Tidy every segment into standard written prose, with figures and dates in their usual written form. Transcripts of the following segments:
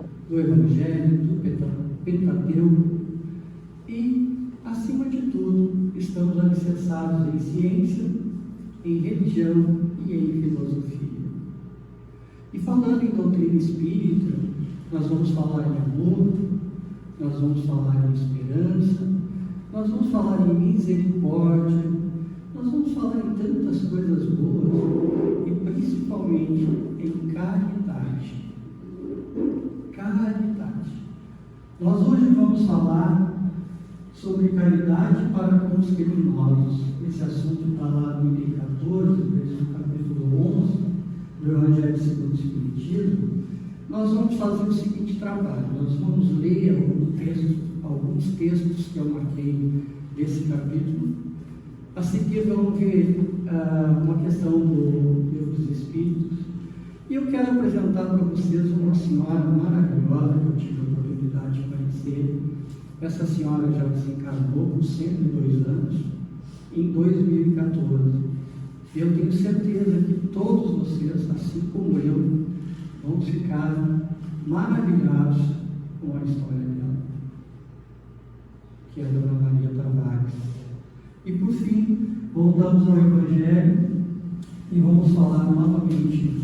do Evangelho, do Pentateuco e, acima de tudo, estamos alicerçados em ciência, em religião e em filosofia. E falando em doutrina espírita, nós vamos falar de amor, nós vamos falar de esperança, nós vamos falar em misericórdia, nós vamos falar em tantas coisas boas e principalmente em caridade. Caridade. Nós hoje vamos falar sobre caridade para com os criminosos. Esse assunto está lá no item 14, capítulo 11 do Evangelho segundo o Espiritismo. Nós vamos fazer o seguinte trabalho: nós vamos ler alguns textos que eu marquei desse capítulo. A seguir vamos ver uma questão do Livro dos Espíritos. E eu quero apresentar para vocês uma senhora maravilhosa que eu tive a oportunidade de conhecer. Essa senhora já desencarnou com 102 anos em 2014. Eu tenho certeza que todos vocês, assim como eu, vão ficar maravilhados com a história dela, que é a Dona Maria Tavares. E por fim, voltamos ao Evangelho e vamos falar novamente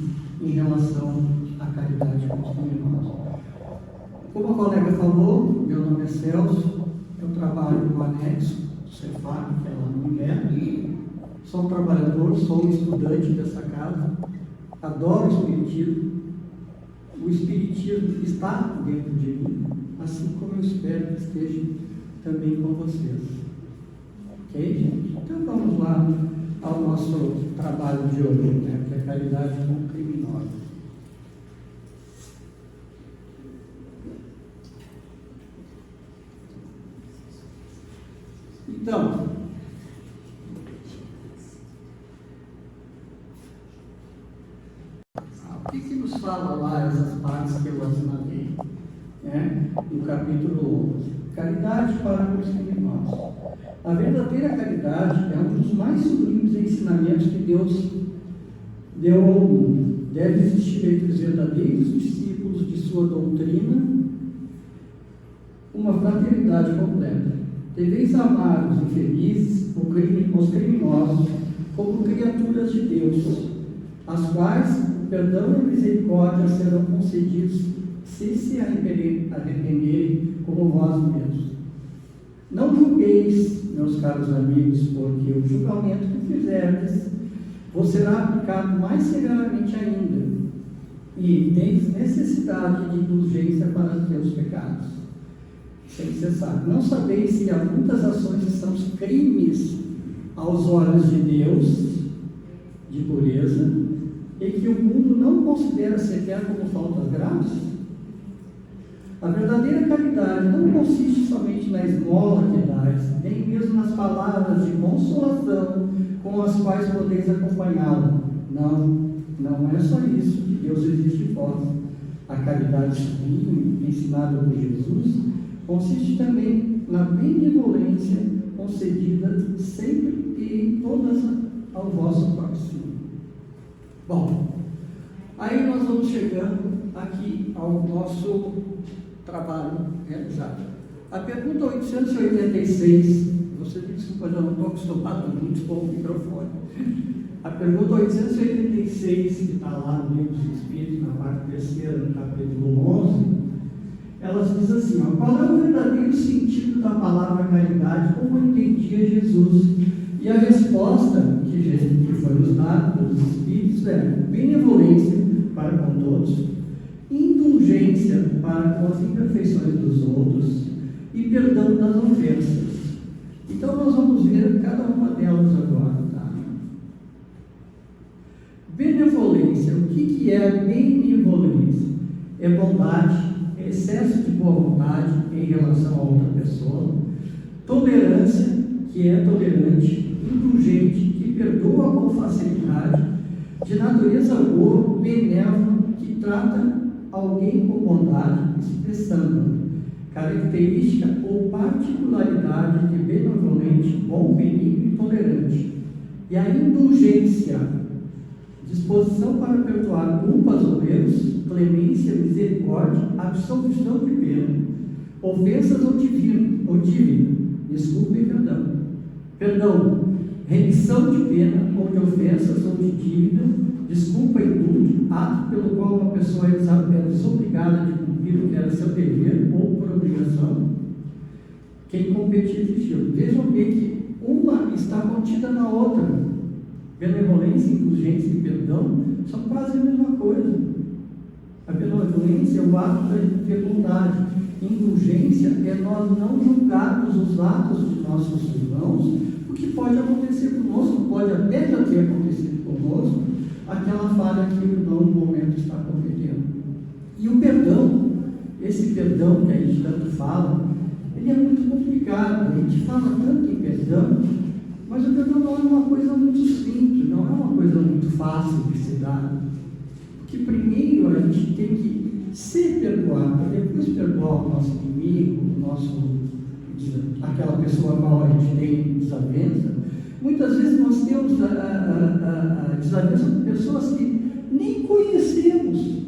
em relação à caridade com os criminosos. Como a colega falou, meu nome é Celso, eu trabalho no anexo do Cefar, que é lá no Mulher. Sou um trabalhador, sou um estudante dessa casa, adoro o Espiritismo. O Espiritismo está dentro de mim, assim como eu espero que esteja também com vocês. Ok, gente? Então vamos lá ao nosso trabalho de hoje, né? Que é a caridade com criminosos. Então, o que nos fala lá essas partes que eu assinalei, né? No capítulo 11? Caridade para com os criminosos. A verdadeira caridade é um dos mais sublimes ensinamentos que Deus deu ao mundo. Deve existir entre os verdadeiros discípulos de sua doutrina uma fraternidade completa. Deveis amar os infelizes, os criminosos, como criaturas de Deus, as quais o perdão e a misericórdia serão concedidos se arrependerem como vós mesmos. Não julgueis, meus caros amigos, porque o julgamento que fizerdes vos será aplicado mais severamente ainda, e teis necessidade de indulgência para os teus pecados, sem cessar. Não sabeis se há muitas ações que são crimes aos olhos de Deus, de pureza, e que o mundo não considera sequer como faltas graves? A verdadeira caridade não consiste somente na esmola que dais, nem mesmo nas palavras de consolação com as quais podeis acompanhá-la. Não é só isso que Deus exige de vós. A caridade sublime, ensinada por Jesus, consiste também na benevolência concedida sempre e em todas ao vosso próximo. Bom, aí nós vamos chegando aqui ao nosso trabalho realizado. A pergunta 886, você desculpa, eu não estou acostumado muito com o microfone. A pergunta 886, que está lá no Livro dos Espíritos, na parte terceira, no capítulo 11, ela diz assim: qual é o verdadeiro sentido da palavra caridade, como entendia Jesus? E a resposta que foi nos dada pelos Espíritos é benevolência para com todos, indulgência para com as imperfeições dos outros e perdão das ofensas. Então nós vamos ver cada uma delas agora, tá? Benevolência. O que é benevolência? É bondade, é excesso de boa vontade em relação a outra pessoa. Tolerância, que é tolerante, indulgente, que perdoa com facilidade, de natureza boa, benévola, que trata alguém com bondade, expressando característica ou particularidade de benevolente, bom, benigno e tolerante. E a indulgência, disposição para perdoar culpas ou erros, clemência, misericórdia, absolvição de pena, ofensas ou dívida, desculpa e perdão, remissão de pena ou de ofensas ou de dívida, desculpa e tudo, ato pelo qual uma pessoa é desobrigada de cumprir o que era seu dever ou por obrigação, que competia existiu. Vejam bem que uma está contida na outra. Benevolência, indulgência e perdão são quase a mesma coisa. A benevolência é o ato de ter bondade. Indulgência é nós não julgarmos os atos de nossos irmãos, o que pode acontecer conosco, pode até já ter acontecido conosco, aquela falha que o irmão no momento está cometendo. E o perdão, esse perdão que a gente tanto fala, ele é muito complicado. A gente fala tanto em perdão, mas o perdão não é uma coisa muito simples, não é uma coisa muito fácil de se dar. Porque primeiro a gente tem que se perdoar, para depois perdoar o nosso inimigo, aquela pessoa a qual a gente tem desavença. Muitas vezes nós temos desavença com pessoas que nem conhecemos,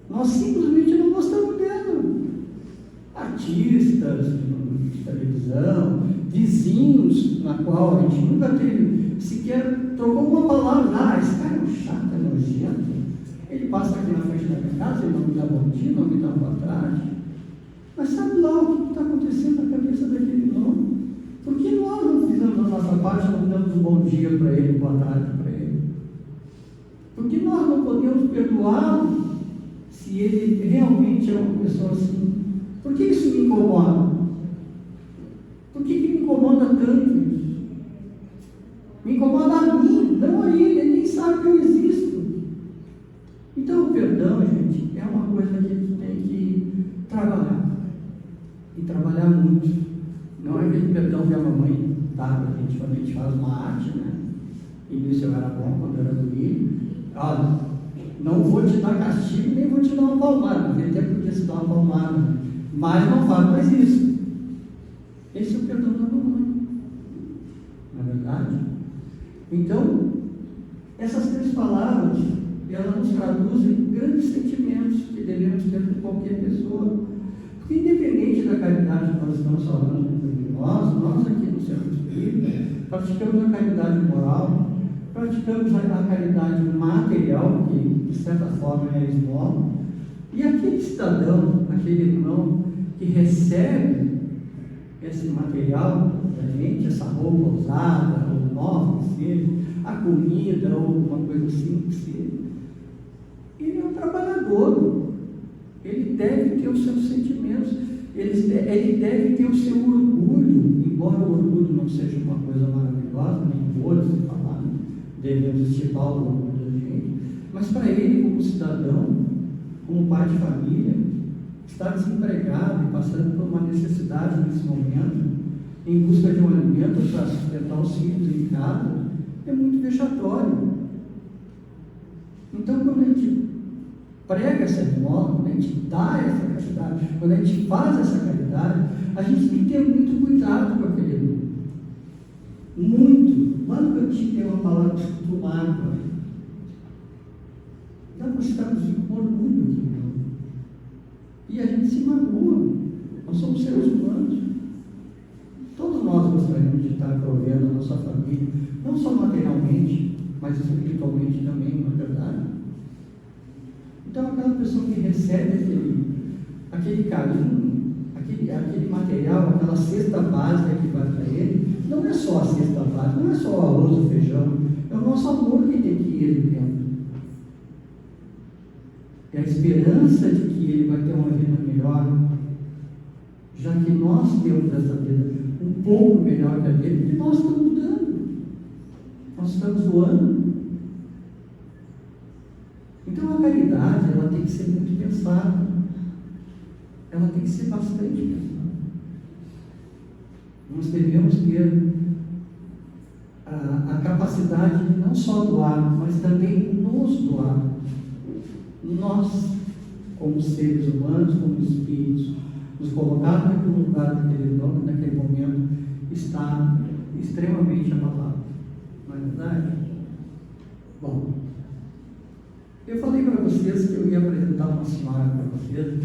nós simplesmente não gostamos dela. Artistas de televisão, vizinhos na qual a gente nunca teve, sequer trocou uma palavra. Esse cara é um chato, é nojento. Ele passa aqui na frente da minha casa, ele não me dá bom dia, não me dá boa tarde. Mas sabe lá o que está acontecendo na cabeça daquele irmão? Por que nós não fizemos a nossa parte, não damos um bom dia para ele, boa tarde para ele? Por que nós não podemos perdoá-lo se ele realmente é uma pessoa assim? Por que isso me incomoda? Por que me incomoda tanto isso? Me incomoda a mim, não a ele nem sabe que eu existo. Então o perdão, gente, é uma coisa que a gente tem que trabalhar. E trabalhar muito. Não é aquele perdão que a mamãe dá para a gente quando a gente faz uma arte, né? E isso eu era bom quando eu era do Rio. Olha, não vou te dar castigo, nem vou te dar uma palmada. Naquele tempo podia se dar uma palmada, né? Mas não faz mais isso. Esse é o perdão da mamãe. Não é verdade? Então, essas três palavras, elas nos traduzem grandes sentimentos que devemos ter com qualquer pessoa. Porque independente da caridade que nós estamos falando entre nós aqui no Centro Espírita, praticamos a caridade moral, praticamos a caridade material, que de certa forma é a esmola, e aquele cidadão, aquele irmão que recebe esse material da gente, essa roupa usada, ou nova, que seja, a comida, ou uma coisa assim, que seja, ele é um trabalhador. Ele deve ter os seus sentimentos, ele deve ter o seu orgulho, embora o orgulho não seja uma coisa maravilhosa, nem boa de se falar, né? Devemos estimular o orgulho da gente, mas para ele, como cidadão, como pai de família, estar desempregado e passando por uma necessidade nesse momento, em busca de um alimento para sustentar os filhos em casa, é muito vexatório. Então, quando a gente prega essa esmola, quando a gente dá essa caridade, quando a gente faz essa caridade, a gente tem que ter muito cuidado com aquele irmão. Muito. Lá no cantinho tem uma palavra do mágoa. Então nós estamos com orgulho aqui, irmão. E a gente se magoa. Nós somos seres humanos. Todos nós gostaríamos de estar provendo a nossa família, não só materialmente, mas espiritualmente também, não é verdade? Então, aquela pessoa que recebe aquele carinho, aquele material, aquela cesta básica que vai para ele, não é só a cesta básica, não é só o arroz, o feijão, é o nosso amor que tem que ir ali dentro. É a esperança de que ele vai ter uma vida melhor, já que nós temos essa vida um pouco melhor que a dele, porque nós estamos dando, nós estamos doando. Então a caridade, ela tem que ser muito pensada, ela tem que ser bastante pensada. Nós devemos ter a capacidade de não só doar, mas também nos doar. Nós, como seres humanos, como espíritos, nos colocar naquele lugar, naquele momento, está extremamente abalado. Não é verdade? Bom, Eu falei para vocês que eu ia apresentar uma senhora para vocês.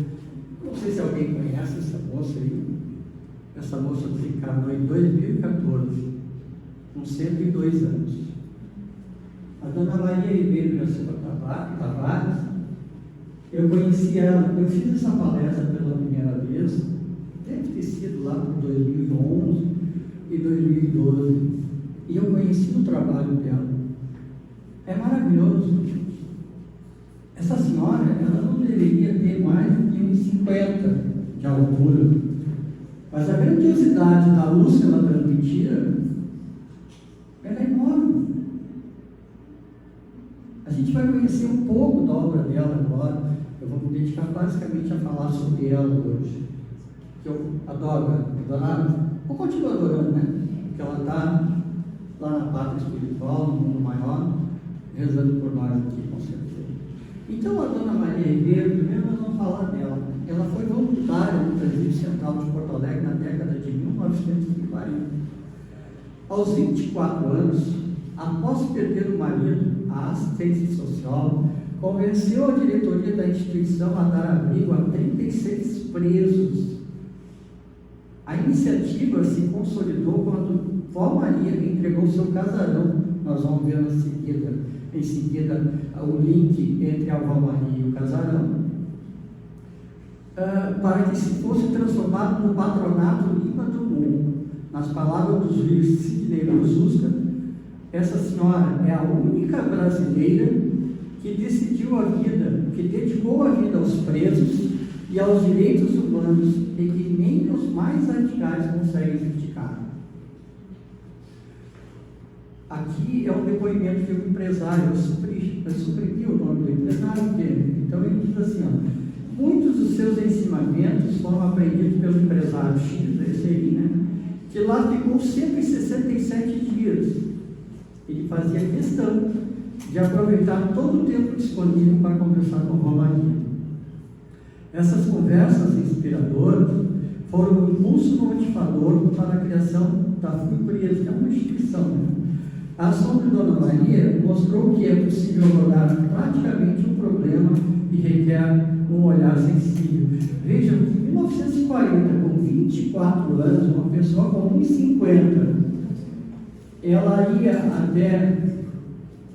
Não sei se alguém conhece essa moça aí. Essa moça desencarnou em 2014, com 102 anos. A dona Maria Ribeiro da Silva Tavares, eu conheci ela, eu fiz essa palestra pela primeira vez, deve ter sido lá por 2011 e 2012, e eu conheci o trabalho dela. É maravilhoso. Essa senhora, ela não deveria ter mais de 1,50 de altura, mas a grandiosidade da luz que ela transmitia, ela é enorme. A gente vai conhecer um pouco da obra dela agora. Eu vou me dedicar basicamente a falar sobre ela hoje. Que eu adoro, vou continuar adorando, né? Porque ela está lá na pátria espiritual, no mundo maior, rezando por nós aqui, com certeza. Então, a dona Maria Ribeiro, primeiro nós vamos falar dela. Ela foi voluntária no Presídio Central de Porto Alegre na década de 1940. Aos 24 anos, após perder o marido, a assistência social convenceu a diretoria da instituição a dar abrigo a 36 presos. A iniciativa se consolidou quando Vó Maria entregou seu casarão. Nós vamos ver em seguida o link entre a Vó Maria e o casarão, para que se fosse transformado no patronato Lima do Mundo. Nas palavras do juiz Sidney Kozuska, essa senhora é a única brasileira que decidiu a vida, que dedicou a vida aos presos e aos direitos humanos, e que nem os mais radicais conseguem criticar. Aqui é um depoimento de um empresário. Eu suprimi o nome do empresário, então ele diz assim, ó: muitos dos seus ensinamentos foram aprendidos pelo empresário X, esse aí, né, que lá ficou 167 dias. Ele fazia questão de aproveitar todo o tempo disponível para conversar com Vó Maria. Essas conversas inspiradoras foram um impulso motivador para a criação da FUIPRES, que é uma instituição, né? A ação de Dona Maria mostrou que é possível abordar praticamente um problema e requer um olhar sensível. Vejam que em 1940, com 24 anos, uma pessoa com 1,50, ela ia até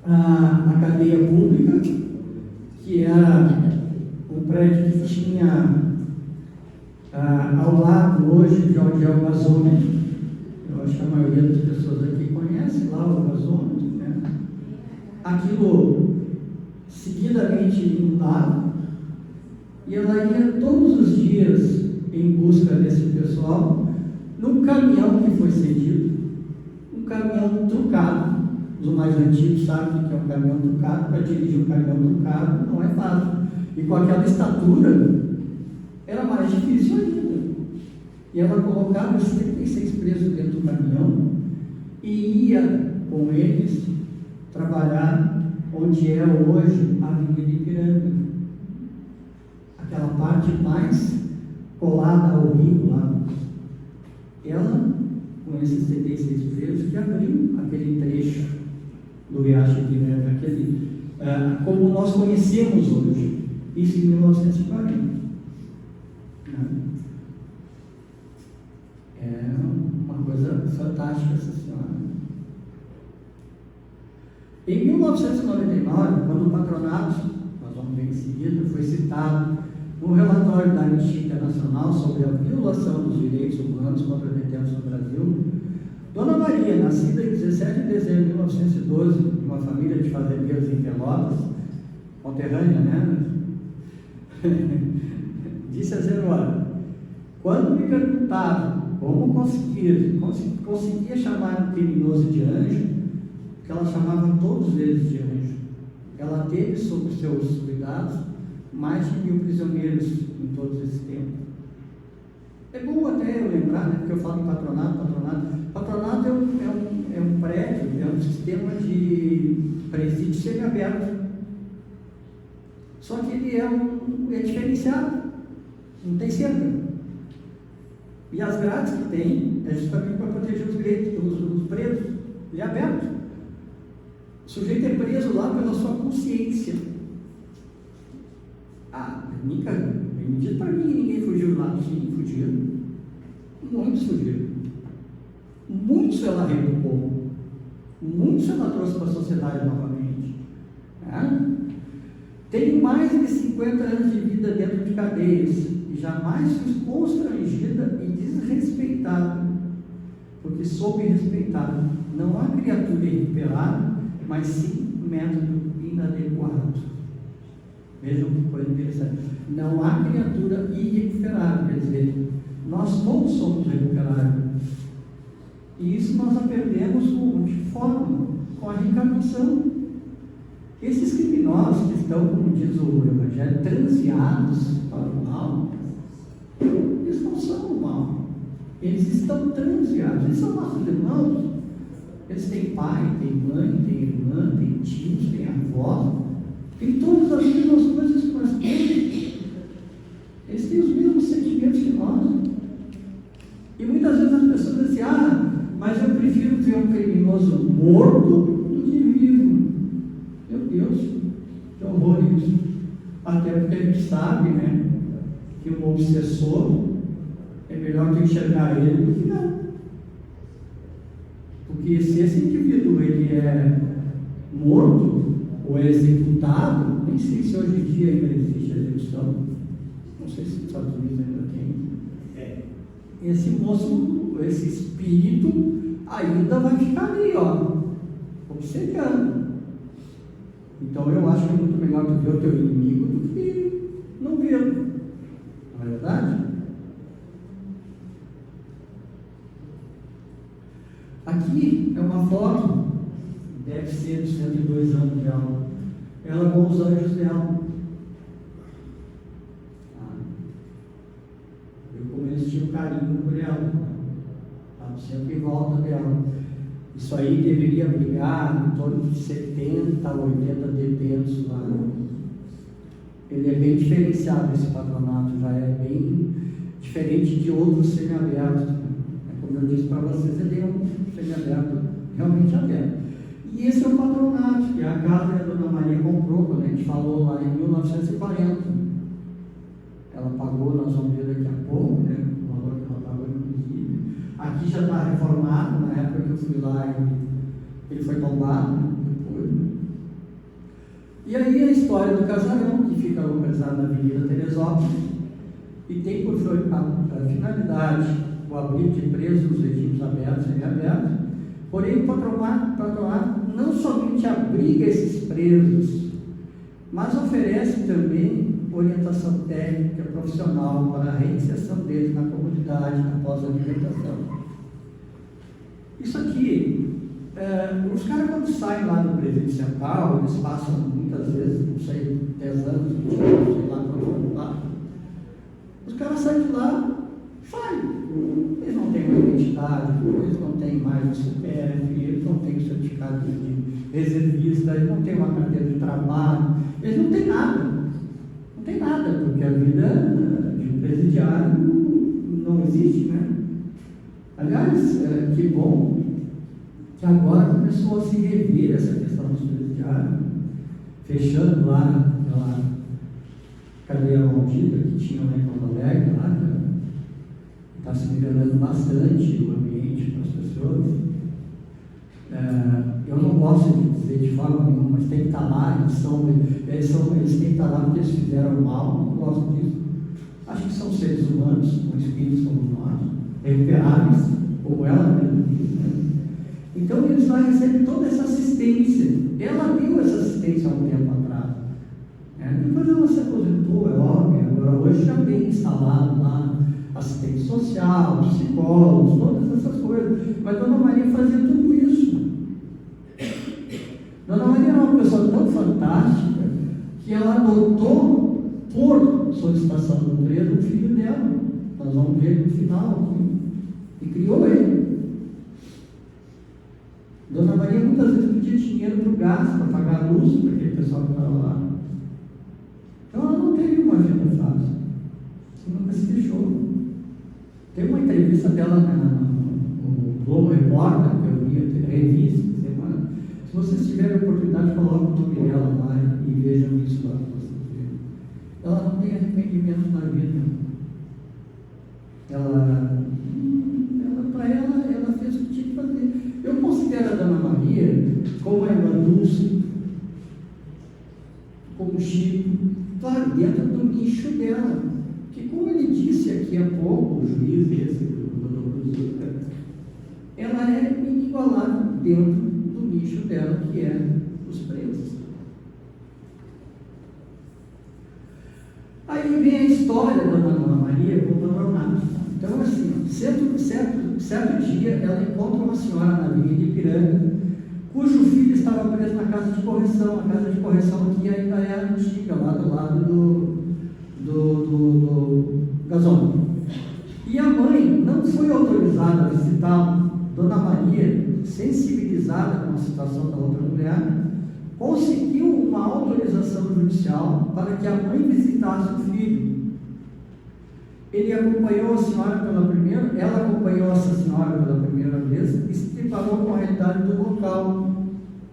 a cadeia pública, que era um prédio que tinha ao lado hoje de onde é o gasômetro. Eu acho que a maioria das pessoas aqui conhece lá o gasômetro, né? Aquilo seguidamente inundado, e ela ia todos os dias em busca desse pessoal num caminhão que foi cedido, um caminhão trucado. Os mais antigos sabem o que é um caminhão trucado. Para dirigir um caminhão trucado não é fácil, e com aquela estatura era mais difícil ainda. E ela colocava 76 presos dentro do caminhão e ia com eles trabalhar onde é hoje a Avenida Ipiranga, aquela parte mais colada ao rio lá. Ela, com esses 76 presos, que abriu aquele trecho do Riacho Ipiranga, como nós conhecemos hoje, isso em 1940. Né? É uma coisa fantástica essa senhora. Em 1999, quando o patronato, nós vamos ver em seguida, foi citado no relatório da Anistia Internacional sobre a violação dos direitos humanos contra detentos no Brasil, Dona Maria, nascida em 17 de dezembro de 1912, em uma família de fazendeiros em Pelotas, conterrânea, né? Disse a senhora: quando me perguntavam como conseguia chamar um criminoso de anjo, que ela chamava todos eles de anjo. Ela teve sob seus cuidados mais de 1.000 prisioneiros em todos esses tempos. É bom até eu lembrar, né, porque eu falo em patronato. Patronato é um prédio, é um sistema de presídio semiaberto. Só que ele é diferenciado, não tem cerca. E as grades que tem é justamente para proteger os presos. Ele é aberto. O sujeito é preso lá pela sua consciência. Me diz para mim que ninguém fugiu lá. Sim, fugiram. Muitos fugiram. Muitos ela recuperou. Muitos ela trouxe para a sociedade novamente. Tenho mais de 50 anos de vida dentro de cadeias e jamais fui constrangida e desrespeitada, porque soube respeitar. Não há criatura irrecuperável, mas sim método inadequado. Vejam que coisa interessante. Não há criatura irrecuperável, quer dizer, nós todos somos recuperáveis. E isso nós aprendemos de forma, com a reencarnação. Esses criminosos que estão, como diz o Evangelho, transeados para o mal, eles não são o mal. Eles estão transeados. Eles são nossos irmãos. Eles têm pai, têm mãe, têm irmã, têm tios, têm avó. Têm todas as mesmas coisas que nós temos. Eles têm os mesmos sentimentos que nós. E muitas vezes as pessoas dizem assim, mas eu prefiro ver um criminoso morto do que vivo. Meu Deus, que horror isso. Até porque a gente sabe, né, que um obsessor é melhor tu enxergar ele do que não. Porque se esse indivíduo ele é morto ou é executado, nem sei se hoje em dia ainda existe a execução, não sei se nos Estados Unidos ainda tem. Esse moço, esse espírito ainda vai ficar ali, obcecando. Então eu acho que é muito melhor tu ver o teu inimigo do que não vê-lo. Não é verdade? Aqui é uma foto, deve ser dos 102 anos dela. Ela com os anjos dela. Eu começo a ter um carinho por ela. Estava sempre em volta dela. Isso aí deveria brigar em torno de 70 a 80 detentos lá. Ele é bem diferenciado, esse patronato, já é bem diferente de outros semiabertos. Como eu disse para vocês, ele é um semiaberto realmente aberto. E esse é o patronato, que é a casa que a Dona Maria comprou, quando a gente falou lá em 1940. Ela pagou, nós vamos ver daqui a pouco, né, o valor que ela pagou, inclusive. Aqui já está reformado, na época que eu fui lá, ele foi tombado, depois. E aí a história do casarão, que fica localizado na Avenida Teresópolis, e tem por finalidade o abrigo de presos nos regimes abertos e semiabertos, porém o patronato não somente abriga esses presos, mas oferece também orientação técnica profissional para a reinserção deles na comunidade após a libertação. Isso aqui, os caras quando saem lá do presídio central, eles passam muitas vezes, não sei, 10 anos, 20 anos, sei lá, quando lá. Os caras saem de lá, saem. Eles não têm uma identidade, eles não têm mais um CPF, eles não têm certificado de reservista, eles não têm uma carteira de trabalho, eles não têm nada. Não tem nada, porque a vida de um presidiário não existe, né? Aliás, que bom que agora começou a se rever essa questão dos presidiários, fechando lá aquela cadeia maldita que tinha lá em Porto Alegre, lá, está se melhorando bastante o ambiente para as pessoas. Eu não gosto de dizer de forma nenhuma, mas tem que estar lá, eles têm que estar lá porque eles fizeram mal, não gosto disso. Acho que são seres humanos, com espíritos como nós, recuperáveis, como ela mesmo diz, né? Então eles lá recebem toda essa assistência. Ela deu essa assistência há um tempo atrás. Depois ela se aposentou, é óbvio, agora hoje já tem instalado lá assistente social, psicólogos, todas essas coisas. Mas Dona Maria fazia tudo isso. Dona Maria era uma pessoa tão fantástica que ela adotou, por solicitação do preso, o filho dela. Nós vamos ver no final aqui. E criou ele. Dona Maria muitas vezes pedia dinheiro para o gás, para pagar a luz para aquele pessoal que estava lá. Então ela não teve uma vida fácil. Nunca se deixou. Tem uma entrevista dela no Globo Repórter, que eu vi, revista, semana. Se vocês tiverem a oportunidade, coloquem o nome dela lá e vejam isso lá para vocês verem. ela não tem arrependimento na vida. Para ela fez o que tinha que fazer. Eu considero a Dona Maria como a irmã Dulce, como Chico, claro, dentro do nicho dela. Que, como ele disse aqui há pouco, o juiz ela é inigualável dentro do nicho dela, que é os presos. Aí vem a história da Dona Maria com o Dom Leonardo. Então, assim, certo dia, ela encontra uma senhora na Avenida Ipiranga, cujo filho estava preso na casa de correção, a casa de correção que ainda era antiga, lá do lado do gasômetro. E a mãe não foi autorizada a visitá-lo. Dona Maria, sensibilizada com a situação da outra mulher, conseguiu uma autorização judicial para que a mãe visitasse o filho. Ela acompanhou essa senhora pela primeira vez e se deparou com a realidade do local,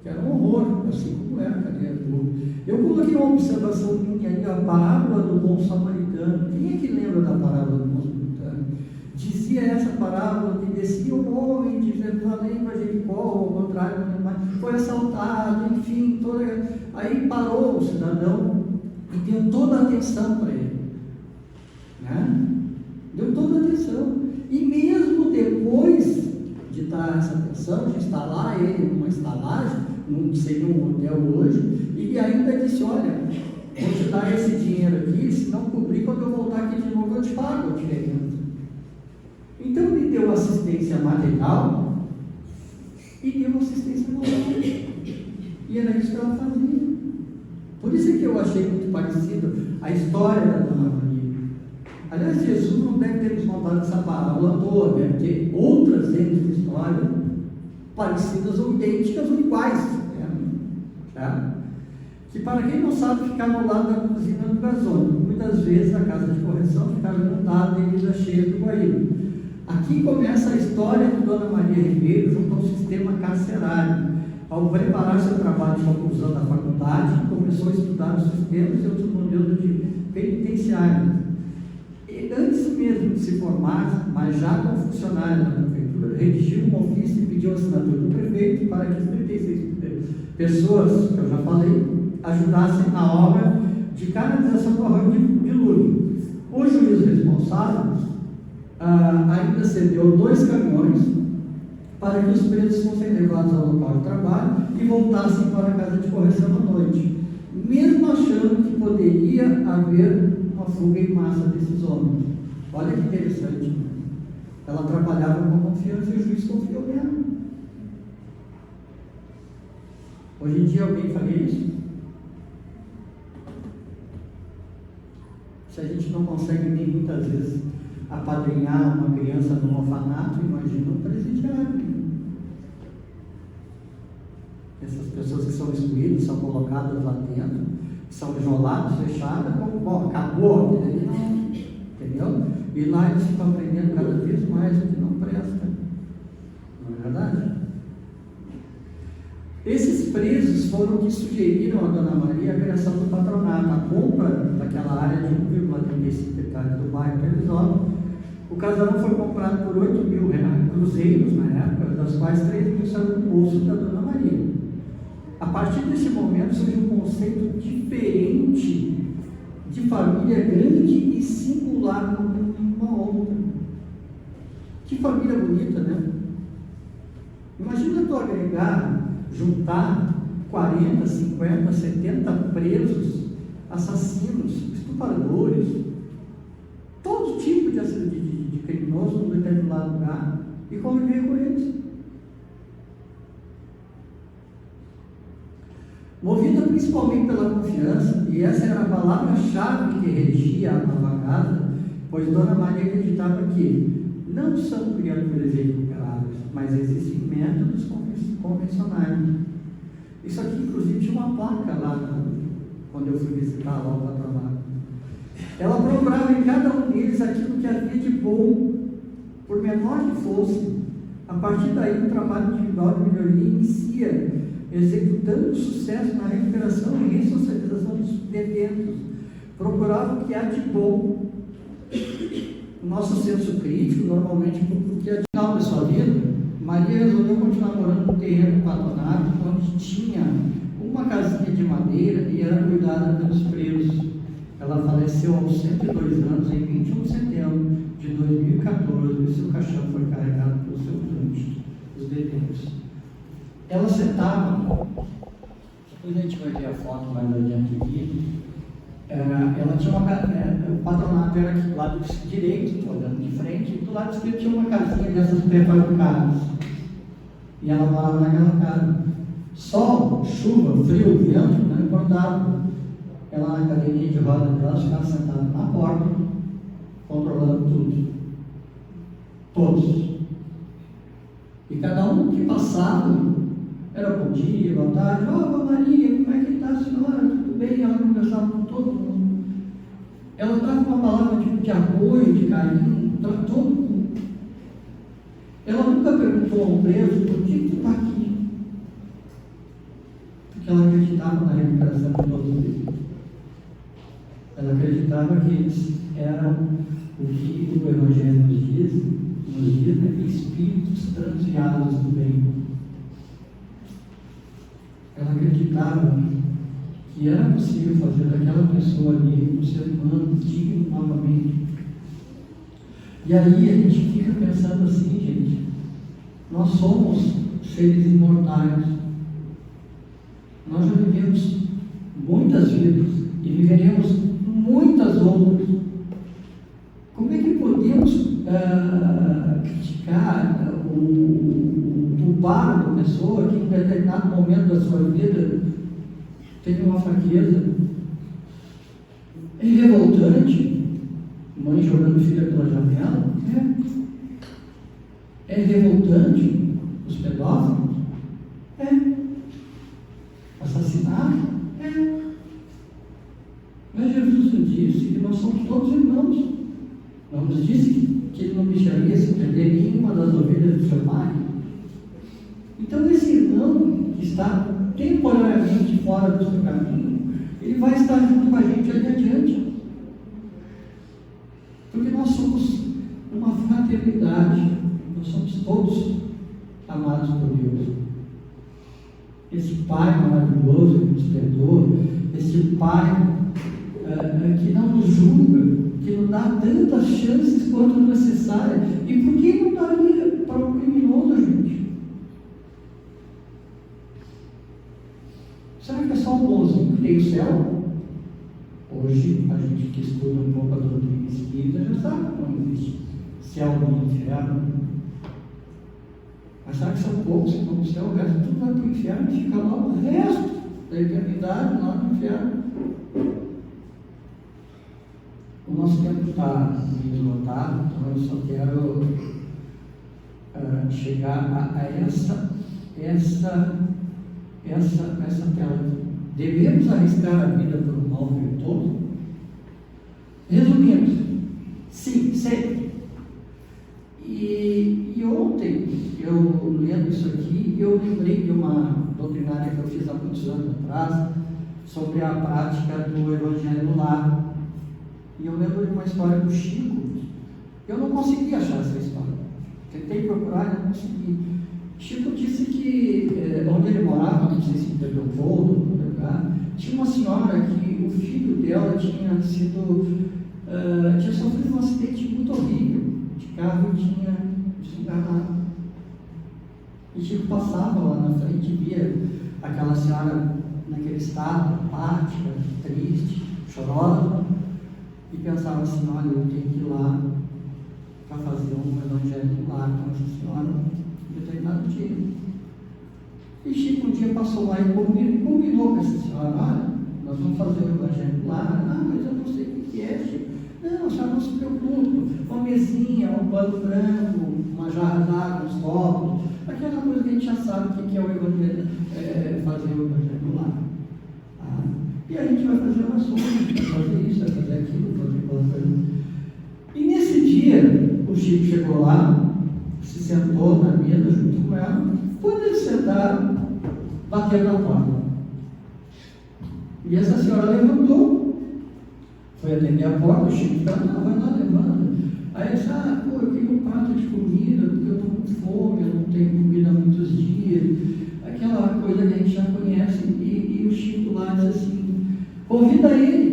que era um horror, assim como era a cadeia do. Eu coloquei uma observação minha aí, a parábola do bom samaritano. Quem é que lembra da parábola do bom samaritano? Dizia essa parábola que descia um homem de Jerusalém para Jericó, ao contrário, foi assaltado, enfim, aí parou o cidadão e deu toda a atenção para ele, né? Deu toda a atenção, e mesmo depois de dar essa atenção, de instalar ele numa estalagem, não seria um hotel hoje, e ainda disse: olha, vou te dar esse dinheiro aqui, se não cobrir, quando eu voltar aqui de novo eu te pago a diferença. Então ele deu assistência material e deu assistência moral, e era isso que ela fazia. Por isso é que eu achei muito parecido a história da Dona Maria. Aliás, Jesus não deve ter nos contado essa parábola toda, deve ter outras histórias parecidas ou idênticas ou iguais, né? Tá? Que, para quem não sabe, ficava ao lado da cozinha do gasômetro. Muitas vezes a casa de correção ficava montada devido à cheia do Guaíba. Aqui começa a história de Dona Maria Ribeiro junto ao sistema carcerário. Ao preparar seu trabalho de conclusão da faculdade, começou a estudar os sistemas e outros modelos de penitenciário. E antes mesmo de se formar, mas já como funcionário da prefeitura, redigiu um ofício e pediu a assinatura do prefeito para que as 36 pessoas, que eu já falei, ajudassem na obra de canalização do arroio de dilúvio. O juiz responsável ainda cedeu 2 caminhões para que os presos fossem levados ao local de trabalho e voltassem para a casa de correção à noite, mesmo achando que poderia haver uma fuga em massa desses homens. Olha que interessante, né? Ela trabalhava com confiança e o juiz confiou nela. Hoje em dia alguém faria isso? Se a gente não consegue nem muitas vezes apadrinhar uma criança num orfanato, imagina um presidiário. Essas pessoas que são excluídas, são colocadas lá dentro, são isoladas, fechadas, como, bom, acabou, entendeu? E lá eles ficam aprendendo cada vez mais o que não presta. Não é verdade? Esses presos foram que sugeriram a Dona Maria a criação do patronato, a compra daquela área de 1,35 hectares do bairro Teresópolis. O casarão foi comprado por 8 mil cruzeiros na época, das quais 3 mil saíram do bolso da Dona Maria. A partir desse momento surge um conceito diferente de família grande e singular como uma outra. Que família bonita, né? Imagina tu agregar, juntar 40, 50, 70 presos, assassinos, estupradores, todo tipo de criminoso num determinado lugar, e conviver com eles. Movida principalmente pela confiança, e essa era a palavra-chave que regia a nova casa, pois Dona Maria acreditava que não são criaturas equilibradas, mas existem métodos convencionais. Isso aqui, inclusive, tinha uma placa lá, quando eu fui visitar lá o patronato. Ela procurava em cada um deles aquilo que havia de bom, por menor que fosse. A partir daí, o trabalho individual de melhoria inicia, executando sucesso na recuperação e ressocialização dos detentos, procurava o que há de bom. O nosso senso crítico, normalmente, o que é de final da sua vida, Maria resolveu continuar morando no terreno patronado, onde tinha uma casinha de madeira e era cuidada pelos presos. Ela faleceu aos 102 anos, em 21 de setembro de 2014, e seu caixão foi carregado pelos seus anjos, os detentos. Ela sentava, depois a gente vai ver a foto mais adiante aqui. Ela tinha o patronato era aqui do lado direito, olhando de frente, e do lado esquerdo tinha uma casinha dessas pré-fabricadas. E ela morava naquela casa. Sol, chuva, frio, vento, não importava. Ela na cadeirinha de roda dela ficava sentada na porta, controlando tudo. Todos. E cada um que passava, era bom dia, boa tarde, Maria, como é que está a senhora? Tudo bem? Ela conversava com todo mundo. Ela dava uma palavra de apoio, de carinho, para todo mundo. Ela nunca perguntou ao preso por que tu está aqui. Porque ela acreditava na recuperação de todos eles. Ela acreditava que eles eram o que o Evangelho nos diz, né? Espíritos transviados do bem. Ela acreditava que era possível fazer daquela pessoa ali um ser humano digno novamente. E aí a gente fica pensando assim, gente, nós somos seres imortais. Nós já vivemos muitas vidas e viveremos muitas outras. Como é que podemos criticar culpar uma pessoa que em determinado momento da sua vida teve uma fraqueza? É revoltante mãe jogando filha pela janela? É revoltante os pedófilos? Assassinato? Mas Jesus nos disse que nós somos todos irmãos. Não nos disse que ele não deixaria se perder nenhuma das ovelhas do seu pai. Então esse irmão que está temporariamente fora do seu caminho, ele vai estar junto com a gente ali adiante. Porque nós somos uma fraternidade, nós somos todos amados por Deus. Esse Pai maravilhoso que nos perdoa, esse Pai que não nos julga, que nos dá tantas chances quanto necessárias. E por que não daria para o criminoso, gente? Será que é só o bonzinho que tem o céu? Hoje, a gente que estuda um pouco a doutrina espírita já sabe que não existe céu nem inferno. Mas será que são poucos que vão para o céu? O resto tudo vai para o inferno e fica lá o resto da eternidade lá no inferno. O nosso tempo está meio esgotado, então eu só quero chegar a essa tela. Devemos arriscar a vida por um mal virtuoso? Resumindo, sim, sempre. E ontem, eu lendo isso aqui, eu lembrei de uma doutrinária que eu fiz há muitos anos atrás, sobre a prática do Evangelho no Lar. E eu lembro de uma história do Chico. Eu não consegui achar essa história. Tentei procurar e não consegui. Chico disse que, onde ele morava, não sei se em Leopoldo, no lugar, tinha uma senhora que o filho dela tinha sofrido um acidente muito horrível de carro e tinha desenganado. E Chico passava lá na frente e via aquela senhora naquele estado, apática, triste, chorosa, e pensava assim: olha, eu tenho que ir lá para fazer um evangelho lá com essa senhora em determinado dia. E Chico um dia passou lá e combinou com essa senhora: olha, nós vamos fazer o evangelho lá. Ah, mas eu não sei o que é, Chico. Não, a senhora não se preocupe, uma mesinha, um pano branco, uma jarra d'água, uns copos, aquela coisa que a gente já sabe o que é o evangelho, fazer o evangelho lá. E a gente vai fazer orações, vai fazer isso, vai fazer aquilo, vai fazer aquela coisa. E nesse dia, o Chico chegou lá, se sentou na mesa junto com ela. Quando eles sentaram, bateram na porta. E essa senhora levantou, Foi atender a porta, o Chico falou, não, vai lá, levanta. Aí ele disse, pô, eu queria um prato de comida, porque eu estou com fome, eu não tenho comida há muitos dias. Aquela coisa que a gente já conhece. E o Chico lá diz assim, convida ele.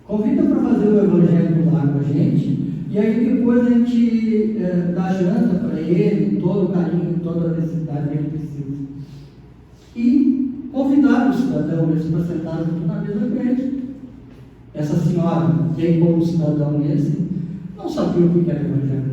Convida para fazer o evangelho lá com a gente. E aí depois a gente dá janta para ele, todo o carinho, toda a necessidade que ele precisa. E convidar o cidadão para sentar junto na mesa com ele. Essa senhora, quem como cidadão esse, não sabia o que era o evangelho.